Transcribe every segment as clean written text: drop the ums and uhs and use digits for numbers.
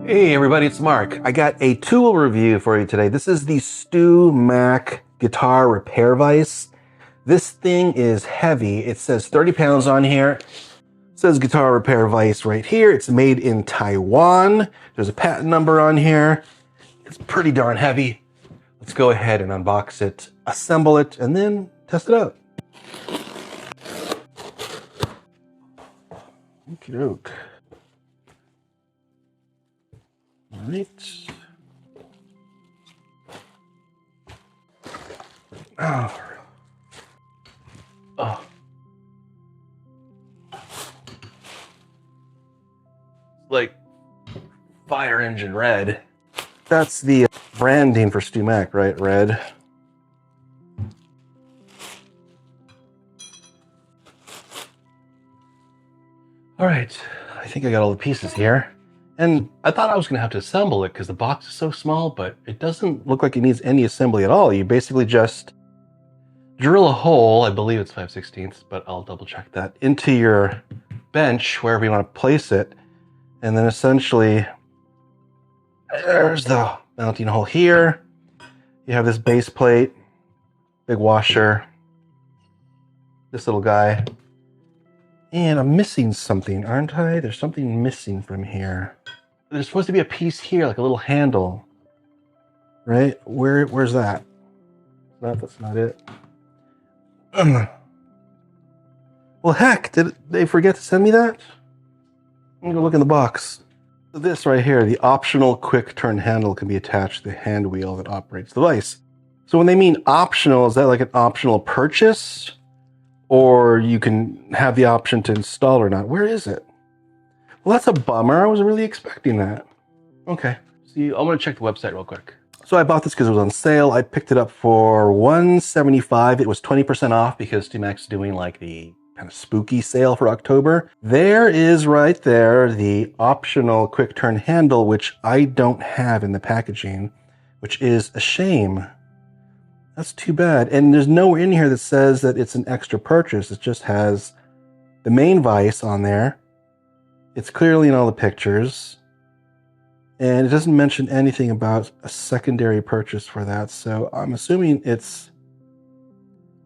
Hey everybody, it's Mark. I got a tool review for you today. This is the StewMac guitar repair vise. This thing is heavy. It says 30 pounds on here. It says guitar repair vise right here. It's made in Taiwan. There's a patent number on here. It's pretty darn heavy. Let's go ahead and unbox it, assemble it, and then test it out. Okie doke. All right. Oh. Like fire engine red. That's the branding for StewMac, right? Red. All right, I think I got all the pieces here. And I thought I was gonna have to assemble it because the box is so small, but it doesn't look like it needs any assembly at all. You basically just drill a hole, I believe it's 5/16, but I'll double check that, into your bench, wherever you want to place it. And then essentially, there's the mounting hole here. You have this base plate, big washer, this little guy. And I'm missing something, aren't I? There's something missing from here. There's supposed to be a piece here, like a little handle. Right? Where's that? No, that's not it. Well, heck, did they forget to send me that? I'm gonna look in the box. So this right here, the optional quick turn handle can be attached to the hand wheel that operates the vise. So when they mean optional, is that like an optional purchase? Or you can have the option to install or not. Where is it? Well, that's a bummer. I was really expecting that. Okay. See, I'm gonna check the website real quick. So I bought this because it was on sale. I picked it up for $175. It was 20% off because StewMac's doing like the kind of spooky sale for October. There is right there the optional quick turn handle, which I don't have in the packaging, which is a shame. That's too bad. And there's nowhere in here that says that it's an extra purchase. It just has the main vise on there. It's clearly in all the pictures. And it doesn't mention anything about a secondary purchase for that. So I'm assuming it's,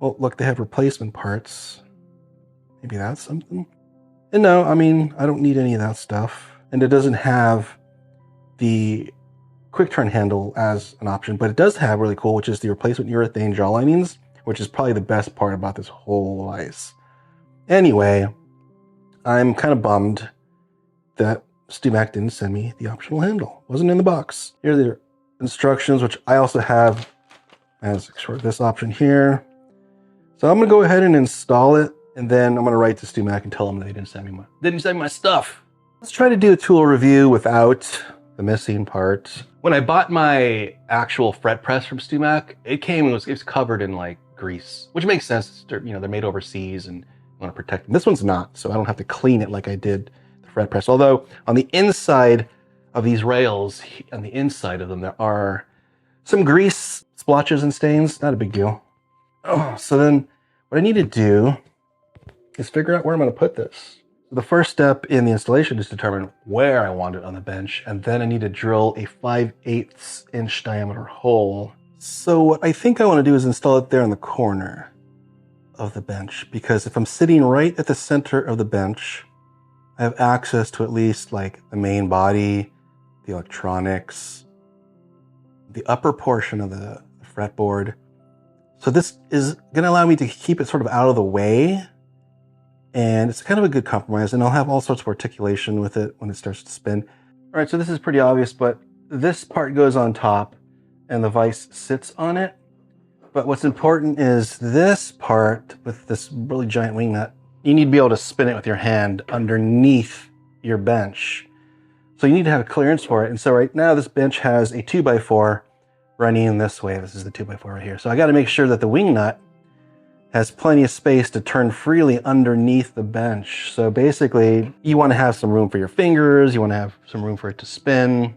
well, look, they have replacement parts. Maybe that's something. And no, I mean, I don't need any of that stuff. And it doesn't have the quick turn handle as an option, but it does have really cool, which is the replacement urethane jaw linings, which is probably the best part about this whole vise. Anyway, I'm kind of bummed that StewMac didn't send me the optional handle. It wasn't in the box. Here are the instructions, which I also have as this option here. So I'm gonna go ahead and install it, and then I'm gonna write to StewMac and tell them they didn't send me my stuff. Let's try to do a tool review without the missing part. When I bought my actual fret press from StewMac, it came and it was covered in like grease, which makes sense. You know, they're made overseas and you want to protect them. This one's not, so I don't have to clean it like I did the fret press. Although on the inside of these rails, on the inside of them, there are some grease splotches and stains. Not a big deal. Oh, so then what I need to do is figure out where I'm going to put this. The first step in the installation is to determine where I want it on the bench, and then I need to drill a 5/8 inch diameter hole. So what I think I want to do is install it there in the corner of the bench, because if I'm sitting right at the center of the bench, I have access to at least like the main body, the electronics, the upper portion of the fretboard. So this is going to allow me to keep it sort of out of the way. And it's kind of a good compromise, and I'll have all sorts of articulation with it when it starts to spin. All right, so this is pretty obvious, but this part goes on top and the vise sits on it. But what's important is this part with this really giant wing nut, you need to be able to spin it with your hand underneath your bench. So you need to have clearance for it. And so right now this bench has a 2x4 running this way. This is the 2x4 right here. So I got to make sure that the wing nut has plenty of space to turn freely underneath the bench. So basically, you want to have some room for your fingers, you want to have some room for it to spin.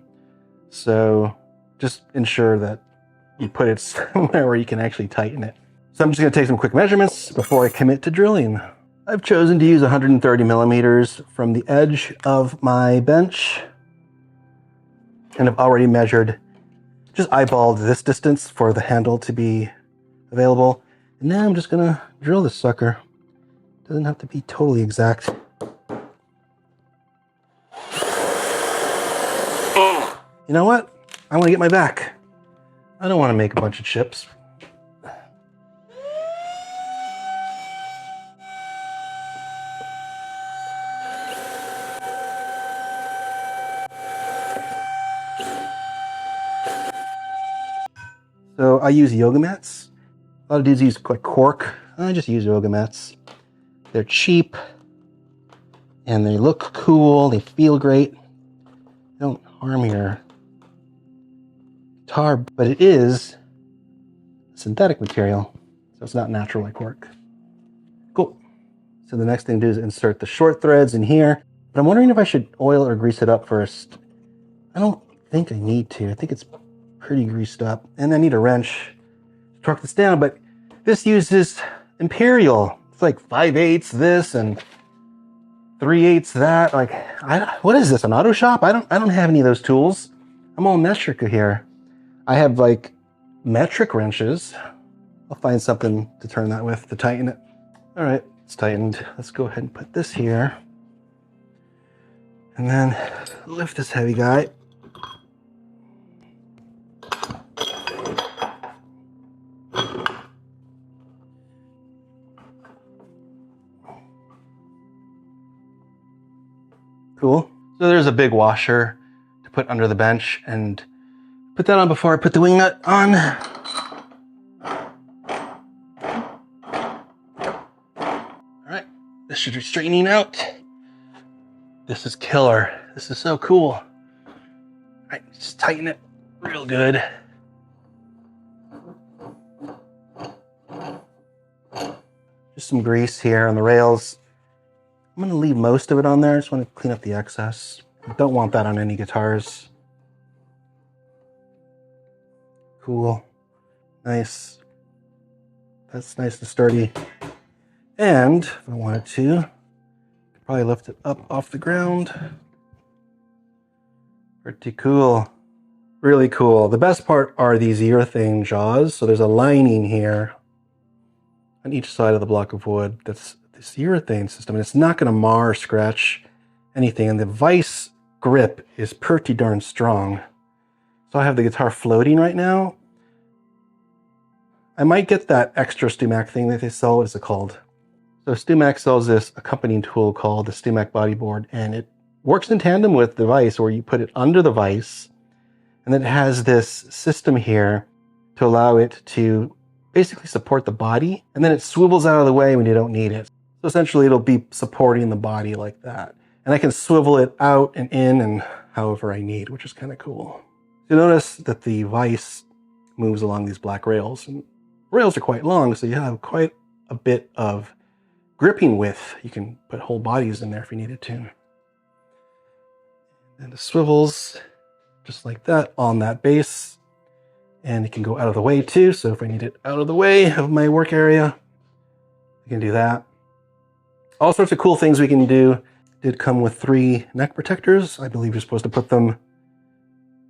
So just ensure that you put it somewhere where you can actually tighten it. So I'm just going to take some quick measurements before I commit to drilling. I've chosen to use 130 millimeters from the edge of my bench And I've already measured, just eyeballed this distance for the handle to be available. And now I'm just gonna drill this sucker. Doesn't have to be totally exact. You know what? I want to get my back. I don't want to make a bunch of chips. So I use yoga mats. A lot of dudes use like cork. I just use yoga mats. They're cheap and they look cool. They feel great. They don't harm your guitar, but it is synthetic material, so it's not natural like cork. Cool. So the next thing to do is insert the short threads in here. But I'm wondering if I should oil or grease it up first. I don't think I need to. I think it's pretty greased up. And I need a wrench to torque this down, but this uses Imperial. It's like 5/8 this and 3/8 that. Like, what is this, an auto shop? I don't have any of those tools. I'm all metric here. I have like metric wrenches. I'll find something to turn that with to tighten it. All right, it's tightened. Let's go ahead and put this here. And then lift this heavy guy. Cool. So there's a big washer to put under the bench, and put that on before I put the wing nut on. All right, this should be straightening out. This is killer. This is so cool. All right, just tighten it real good. Just some grease here on the rails. I'm gonna leave most of it on there. I just want to clean up the excess. Don't want that on any guitars. Cool. Nice. That's nice and sturdy. And if I wanted to, I'd probably lift it up off the ground. Pretty cool. Really cool. The best part are these urethane jaws. So there's a lining here on each side of the block of wood. That's this urethane system, and it's not going to mar or scratch anything. And the Vise grip is pretty darn strong. So I have the guitar floating right now. I might get that extra StewMac thing that they sell. What is it called? So StewMac sells this accompanying tool called the StewMac bodyboard, and it works in tandem with the Vise, where you put it under the Vise, and then it has this system here to allow it to basically support the body, and then it swivels out of the way when you don't need it. So essentially it'll be supporting the body like that. And I can swivel it out and in and however I need, which is kind of cool. You notice that the Vise moves along these black rails, and rails are quite long, so you have quite a bit of gripping width. You can put whole bodies in there if you needed to. And it swivels just like that on that base. And it can go out of the way too, so if I need it out of the way of my work area, I can do that. All sorts of cool things we can do. Did come with 3 neck protectors. I believe you're supposed to put them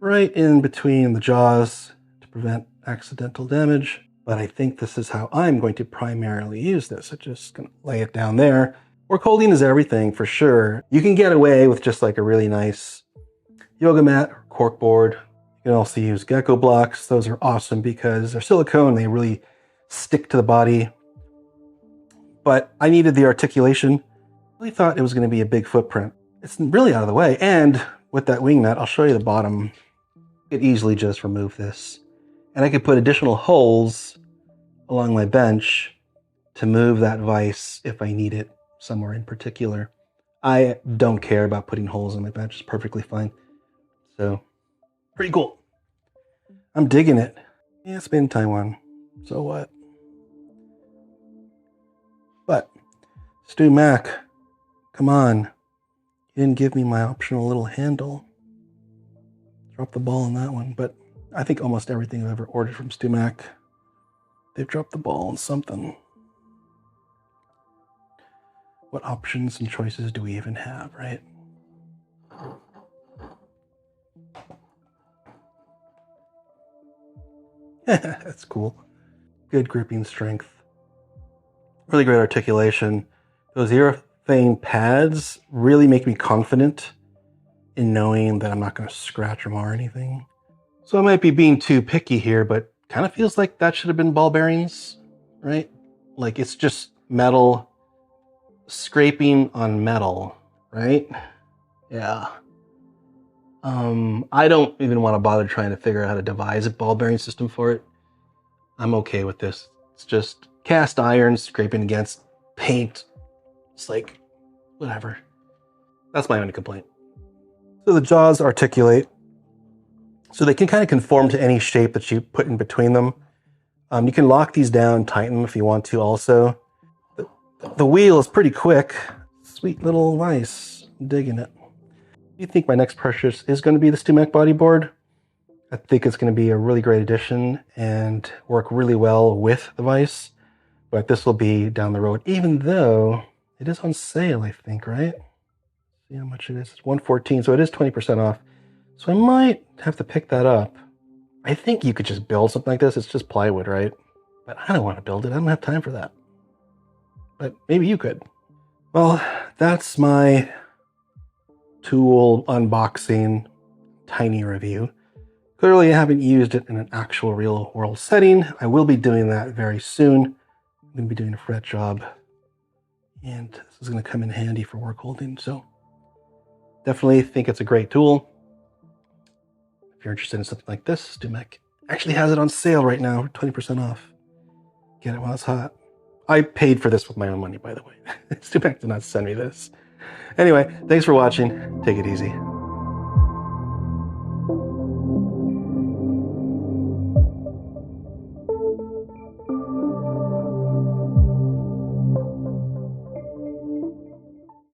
right in between the jaws to prevent accidental damage. But I think this is how I'm going to primarily use this. I'm just gonna lay it down there. Work holding is everything for sure. You can get away with just like a really nice yoga mat or cork board. You can also use gecko blocks. Those are awesome because they're silicone. They really stick to the body. But I needed the articulation. I really thought it was going to be a big footprint. It's really out of the way. And with that wing nut, I'll show you the bottom. I could easily just remove this. And I could put additional holes along my bench to move that Vise if I need it somewhere in particular. I don't care about putting holes in my bench. It's perfectly fine. So, pretty cool. I'm digging it. Yeah, it's been Taiwan. So what? But, StewMac, come on. You didn't give me my optional little handle. Drop the ball on that one. But I think almost everything I've ever ordered from StewMac, they've dropped the ball on something. What options and choices do we even have, right? That's cool. Good gripping strength. Really great articulation. Those urethane pads really make me confident in knowing that I'm not going to scratch them or anything. So I might be being too picky here, but kind of feels like that should have been ball bearings, right? Like it's just metal scraping on metal, right? Yeah. I don't even want to bother trying to figure out how to devise a ball bearing system for it. I'm okay with this. It's just cast iron scraping against paint. It's like, whatever. That's my only complaint. So the jaws articulate. So they can kind of conform to any shape that you put in between them. You can lock these down, tighten them if you want to also. The wheel is pretty quick. Sweet little Vise. I'm digging it. I think my next purchase is going to be the StewMac bodyboard. I think it's going to be a really great addition and work really well with the Vise. But this will be down the road, even though it is on sale, I think, right? See how much it is. It's $114, so it is 20% off. So I might have to pick that up. I think you could just build something like this. It's just plywood, right? But I don't want to build it. I don't have time for that. But maybe you could. Well, that's my tool unboxing tiny review. Clearly, I haven't used it in an actual real world setting. I will be doing that very soon. I'm going to be doing a fret job. And this is going to come in handy for work holding. So definitely think it's a great tool. If you're interested in something like this, StewMac actually has it on sale right now, 20% off. Get it while it's hot. I paid for this with my own money, by the way. StewMac did not send me this. Anyway, thanks for watching. Take it easy.